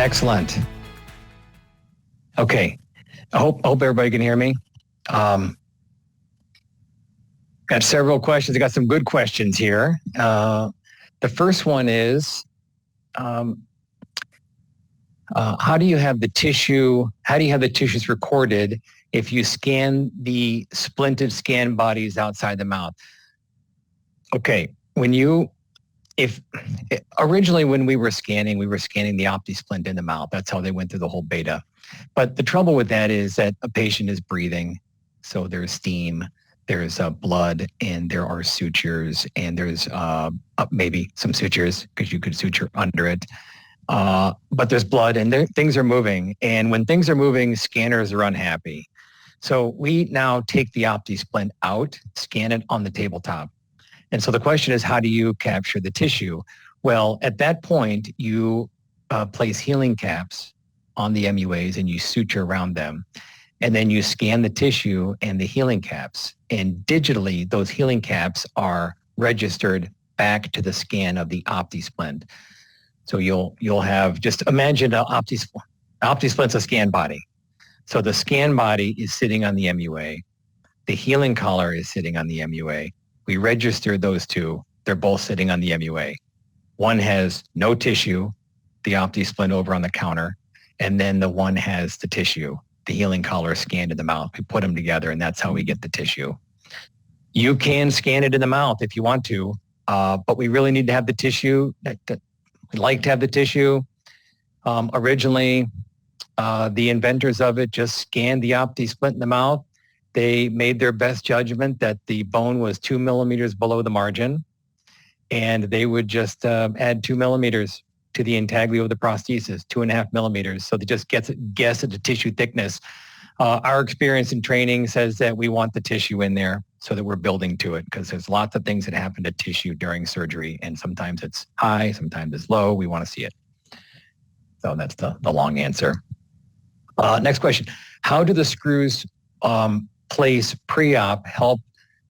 Excellent. Okay. I hope everybody can hear me. Got several questions. I got some good questions here. The first one is, how do you have the tissues recorded if you scan the splinted scan bodies outside the mouth? Okay, originally when we were scanning the OptiSplint in the mouth. That's how they went through the whole beta. But the trouble with that is that a patient is breathing, so there's steam, there's blood, and there are sutures, and there's maybe some sutures because you could suture under it. But there's blood, and things are moving. And when things are moving, scanners are unhappy. So we now take the OptiSplint out, scan it on the tabletop. And so the question is, how do you capture the tissue? Well, at that point, you place healing caps on the MUAs and you suture around them. And then you scan the tissue and the healing caps. And digitally, those healing caps are registered back to the scan of the OptiSplint. So you'll have, just imagine an OptiSplint's a scan body. So the scan body is sitting on the MUA. The healing collar is sitting on the MUA. We registered those two. They're both sitting on the MUA. One has no tissue, the OptiSplint over on the counter, and then the one has the tissue, the healing collar scanned in the mouth. We put them together, and that's how we get the tissue. You can scan it in the mouth if you want to, but we really need to have the tissue. We like to have the tissue. Originally, the inventors of it just scanned the OptiSplint in the mouth. They made their best judgment that the bone was 2 millimeters below the margin, and they would just add 2 millimeters to the intaglio of the prosthesis, 2.5 millimeters. So they just guess at the tissue thickness. Our experience in training says that we want the tissue in there so that we're building to it, because there's lots of things that happen to tissue during surgery, and sometimes it's high, sometimes it's low. We want to see it. So that's the long answer. Next question. How do the screws place pre-op help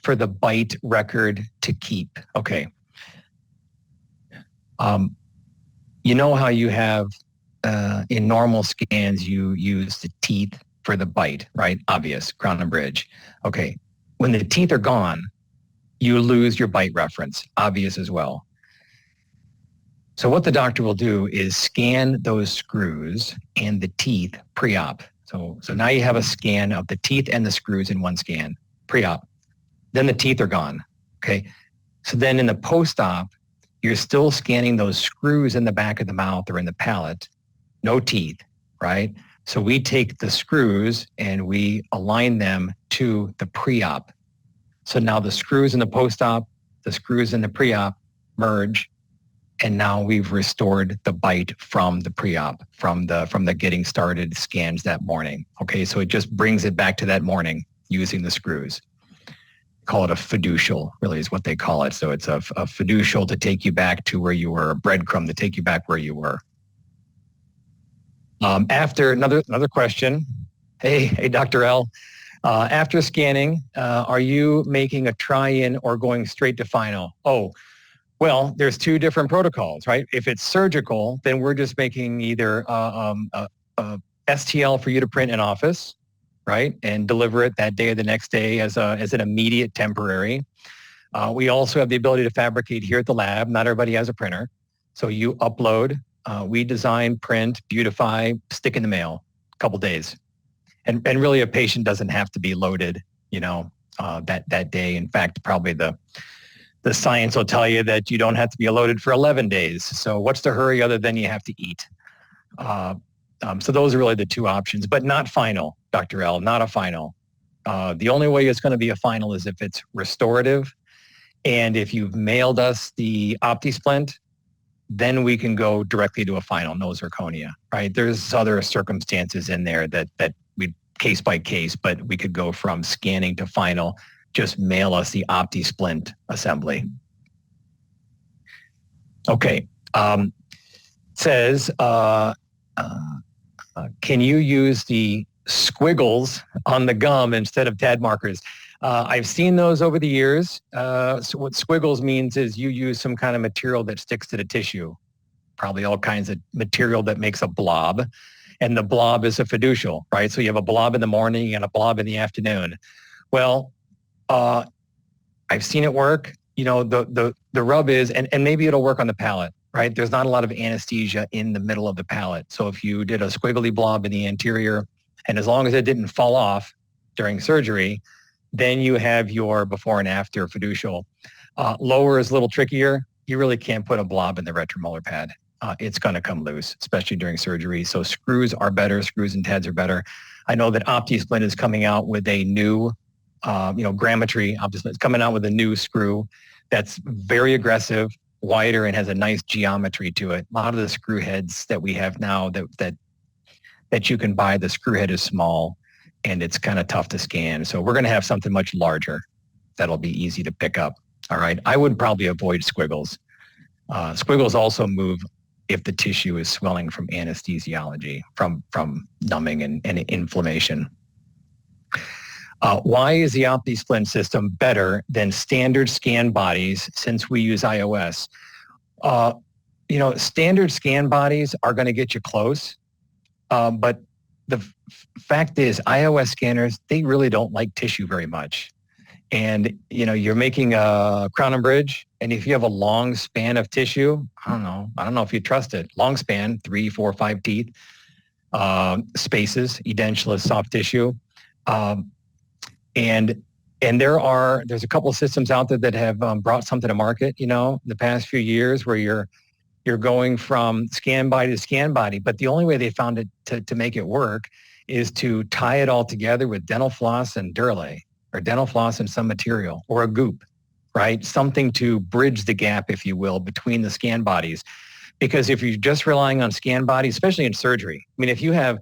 for the bite record to keep? Okay. You know how you have, in normal scans, you use the teeth for the bite, right? Obvious, crown and bridge. Okay. When the teeth are gone, you lose your bite reference, obvious as well. So what the doctor will do is scan those screws and the teeth pre-op. So now you have a scan of the teeth and the screws in one scan, pre-op. Then the teeth are gone, okay? So then in the post-op, you're still scanning those screws in the back of the mouth or in the palate, no teeth, right? So we take the screws and we align them to the pre-op. So now the screws in the post-op, the screws in the pre-op merge, and now we've restored the bite from the pre-op, from the getting started scans that morning. Okay, so it just brings it back to that morning using the screws. Call it a fiducial, really is what they call it. So it's a fiducial to take you back to where you were, a breadcrumb to take you back where you were. After another question. Hey, Dr. L. After scanning, are you making a try-in or going straight to final? Oh, well, there's two different protocols, right? If it's surgical, then we're just making either STL for you to print in office, right, and deliver it that day or the next day as an immediate temporary. We also have the ability to fabricate here at the lab. Not everybody has a printer. So you upload, we design, print, beautify, stick in the mail, a couple days. And really a patient doesn't have to be loaded, that day. In fact, probably the science will tell you that you don't have to be loaded for 11 days. So what's the hurry other than you have to eat? So those are really the two options, but not final, Dr. L, not a final. The only way it's going to be a final is if it's restorative. And if you've mailed us the OptiSplint, then we can go directly to a final, no zirconia, right? There's other circumstances in there that we case by case, but we could go from scanning to final. Just mail us the OptiSplint assembly. Okay. Says, can you use the squiggles on the gum instead of tad markers? I've seen those over the years. So what squiggles means is you use some kind of material that sticks to the tissue. probably all kinds of material that makes a blob. And the blob is a fiducial, right? So you have a blob in the morning and a blob in the afternoon. Well, I've seen it work. The rub is, and maybe it'll work on the palate, right? There's not a lot of anesthesia in the middle of the palate. So if you did a squiggly blob in the anterior, and as long as it didn't fall off during surgery, then you have your before and after fiducial. Lower is a little trickier. You really can't put a blob in the retromolar pad. It's going to come loose, especially during surgery. So screws are better. Screws and TEDs are better. I know that OptiSplint is coming out with a new, Grammetry OptiSplint is coming out with a new screw that's very aggressive, wider, and has a nice geometry to it. A lot of the screw heads that we have now that you can buy, the screw head is small and it's kind of tough to scan. So we're going to have something much larger that'll be easy to pick up. All right. I would probably avoid squiggles. Squiggles also move if the tissue is swelling from anesthesiology, from numbing and inflammation. Why is the OptiSplint system better than standard scan bodies since we use iOS? Standard scan bodies are going to get you close, but the fact is iOS scanners, they really don't like tissue very much. And, you're making a crown and bridge, and if you have a long span of tissue, I don't know if you trust it. Long span, 3, 4, 5 teeth, spaces, edentulous soft tissue. And there's a couple of systems out there that have brought something to market, the past few years where you're going from scan body to scan body. But the only way they found it to make it work is to tie it all together with dental floss and Duralay, or dental floss and some material, or a goop, right? Something to bridge the gap, if you will, between the scan bodies. Because if you're just relying on scan bodies, especially in surgery, if you have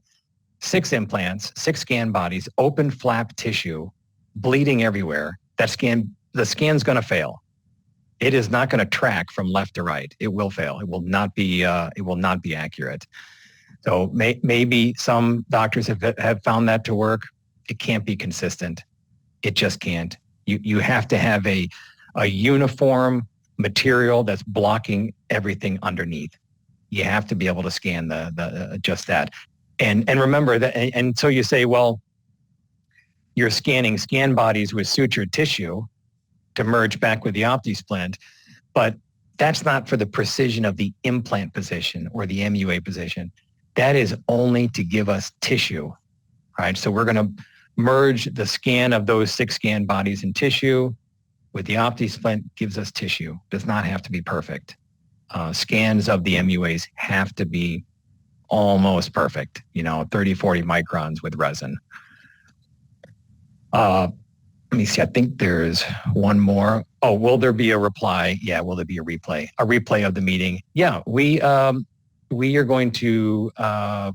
6 implants, 6 scan bodies, open flap tissue, bleeding everywhere, the scan's going to fail. It is not going to track from left to right. It will fail. It will not be accurate. So maybe some doctors have found that to work. It can't be consistent. It just can't. You have to have a uniform material that's blocking everything underneath. You have to be able to scan the just that. And remember that, and so you say, well, you're scanning scan bodies with sutured tissue to merge back with the OptiSplint, but that's not for the precision of the implant position or the MUA position. That is only to give us tissue, right? So we're going to merge the scan of those 6 scan bodies in tissue with the OptiSplint, gives us tissue. Does not have to be perfect. Scans of the MUAs have to be almost perfect, 30, 40 microns with resin. Let me see. I think there's one more. Oh, will there be a reply? Yeah, will there be a replay? A replay of the meeting? Yeah, we are going to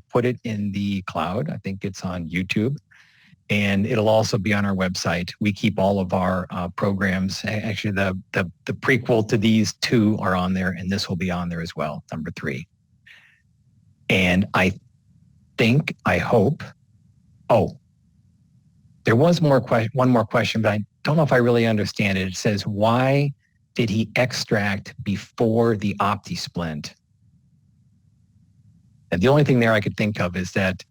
put it in the cloud. I think it's on YouTube. And it'll also be on our website. We keep all of our programs. Actually, the prequel to these 2 are on there, and this will be on there as well, number 3. And I hope, there was one more question, but I don't know if I really understand it. It says, why did he extract before the OptiSplint? And the only thing there I could think of is that,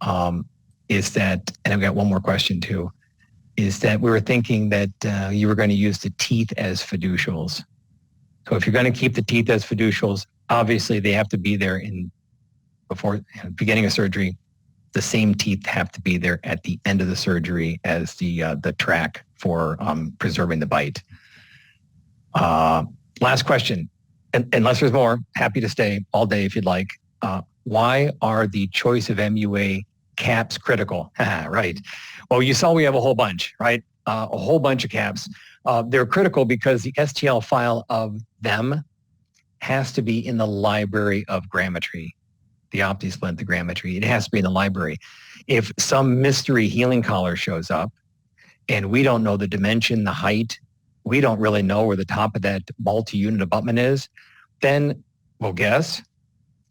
and I've got one more question too, is that we were thinking that you were going to use the teeth as fiducials. So if you're going to keep the teeth as fiducials, obviously they have to be there before beginning of surgery. The same teeth have to be there at the end of the surgery as the track for preserving the bite. Last question, unless there's more, happy to stay all day if you'd like. Why are the choice of MUA caps critical? Right. Well, you saw we have a whole bunch, right? A whole bunch of caps. They're critical because the STL file of them has to be in the library of Grammetry. The OptiSplint, the Grammetry, it has to be in the library. If some mystery healing collar shows up and we don't know the dimension, the height, we don't really know where the top of that multi-unit abutment is, then we'll guess.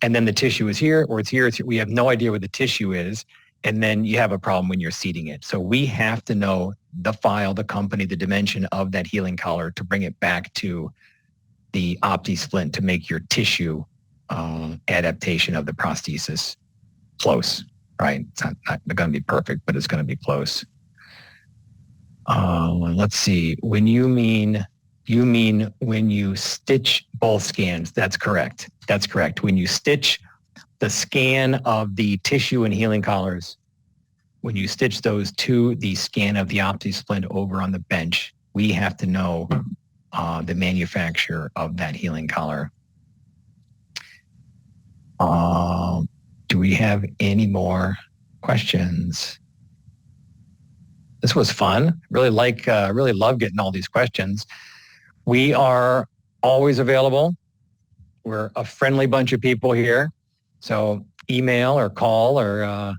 And then the tissue is here or it's here. We have no idea where the tissue is. And then you have a problem when you're seating it. So we have to know the file, the company, the dimension of that healing collar to bring it back to the OptiSplint to make your tissue adaptation of the prosthesis. Close, right? It's not going to be perfect, but it's going to be close. Let's see. When you mean when you stitch both scans. That's correct. That's correct. When you stitch the scan of the tissue and healing collars, when you stitch those to the scan of the OptiSplint over on the bench, we have to know the manufacturer of that healing collar. Do we have any more questions? This was fun. Really love getting all these questions. We are always available. We're a friendly bunch of people here. So email or call or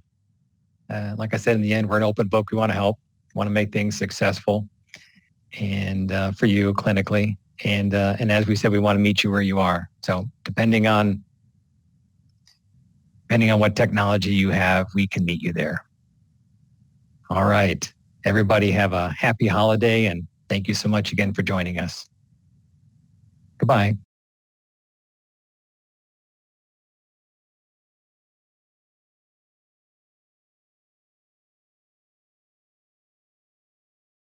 like I said, in the end, we're an open book. We want to help, want to make things successful and for you clinically. And as we said, we want to meet you where you are. So depending on what technology you have, we can meet you there. All right. Everybody have a happy holiday, and thank you so much again for joining us. Goodbye.